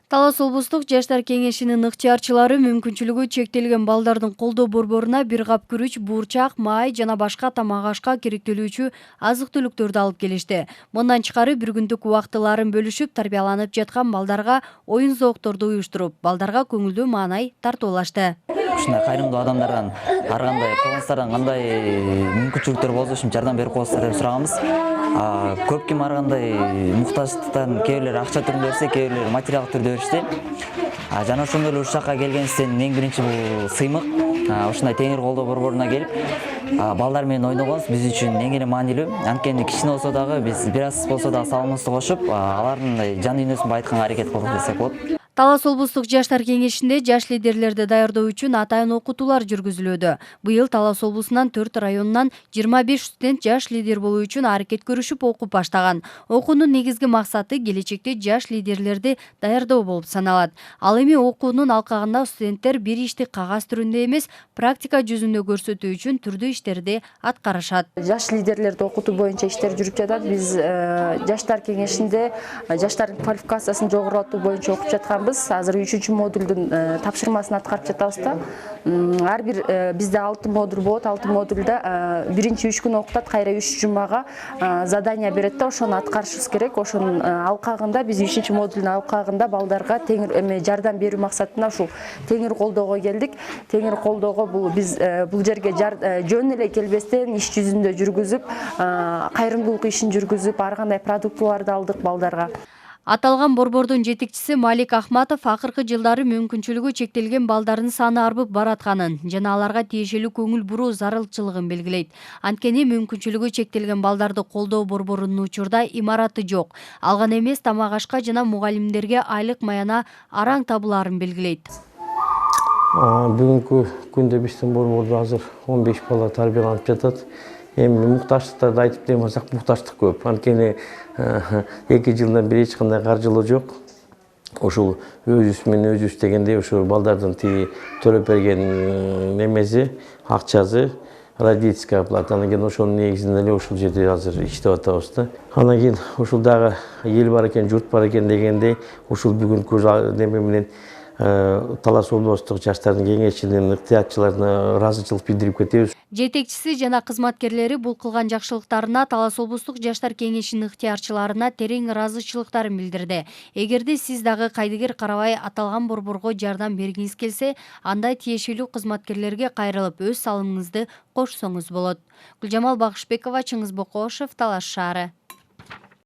Талас облустук жаштар кеңешинин ыктыярчылары мүмкүнчүлүгү чектелген балдардын колдоо борборуна бир кап күрүч, буурчак, май жана башка тамак ашка керектелүүчү азык-түлүктөрдү алып келишти. Мындан тышкары бир күндүк убактыларын бөлүшүп, тарбияланып жаткан балдарга оюн зоокторду уюштуруп, балдарга көңүлдүү маанай тартуулашты. Ушундай кайрымдуу адамдардан ар кандай колуңуздардан кандай мүмкүнчүлүктөр болсо ушинтип жардам берип коесуздар деп сураганбыз. Көп ким ар кандай муктаждыктан кээ бирлери акча түрүндө берсе, кээ бирлери материалдык түрдө беришти. Жана ошондой эле ушул жака келгенибизден эң биринчи бул сыймык. Ушундай теңир колдоо борборуна келип, балдар менен ойногонубуз биз үчүн эң эле маанилүү. Анткени кичине болсо дагы биз бир аз болсо дагы салымыбызды кошуп, алардын жан дүйнөсүн байытканга аракет кылдык десек болот. Талас облустук жаштар кеңешинде жаш лидерлерди даярдоо үчүн атайын окутуулар жүргүзүлүүдө. Быйыл Талас облусунан 4 районунан 25 студент жаш лидер болуу үчүн аракет көрүшүп окуп баштаган. Окуунун негизги максаты келечекте жаш лидерлерди даярдоо болуп саналат. Ал эми окуунун алкагында студенттер бир ишти кагаз түрүндө эмес, практика жүзүндө көрсөтүү үчүн түрдүү иштерди аткарышат. Жаш лидерлерди окутуу боюнча иштер жүрүп жатат. Биз жаштар кеңешинде жаштардын квалификациясын жогорулатуу боюнча окуп жатканбыз. Азыр 3 модулдун тапшырмасын аткарып жатабыз да. Ар бир бизде 6 модуль болот. 6 модульда биринчи 3 күн окутат, кайра 3 жумага задание берет да, ошону аткарышыбыз керек. Ошонун алкагында биз 3 модулдун алкагында балдарга теңир жардам берүү максатында ушул теңир колдоого келдик. Теңир колдоого биз бул жерге жөн эле келбестен иш жүзүндө жүргүзүп, кайрымдуулук ишин жүргүзүп, ар кандай продуктыларды алдык балдарга. Аталган борбордун жетекчиси Малик Ахматов акыркы жылдары мүмкүнчүлүгү чектелген балдардын саны арбып баратканын жана аларга тиешелүү көңүл буруу зарылчылыгын белгилейт. Анткени мүмкүнчүлүгү чектелген балдарды колдоо борборунун учурда имараты жок. Ал гана эмес, тамак ашка жана мугалимдерге айлык маяна араң табылаарын белгилейт. Бүгүнкү күндө биздин борбордо азыр 15 бала тарбияланып жатат. Эми муктаждыктарды айтып демасак, муктаждык көп. Анткени 2 жылдан бери эч кандай каржылоо жок. Ушул өзүбүз менен өзүбүз дегенде ушул балдардын тиги төлөп берген немеси, акчасы, родительская оплата. Анан кийин ошонун негизинде эле ушул жерде азыр иштеп атабыз да. Анан кийин ушул дагы эл бар экен, журт бар экен дегенде ушул бүгүнкү неме менен Талас облустук жаштардын кеңешинин ыктыярчыларына ыраазычылык билдирип кетебиз. Жетекчиси жана кызматкерлери бул кылган жакшылыктарына Талас облустук жаштар кеңешинин ыктыярчыларына терең ыраазычылыктарын билдирди. Эгерде сиз дагы кайдыгер карабай аталган борборго жардам бергиңиз келсе, анда тиешелүү кызматкерлерге кайрылып өз салымыңызды кошсоңуз болот. Гүлжамал Багышбекова, Чыңгыз Бокошев, Талас шаары.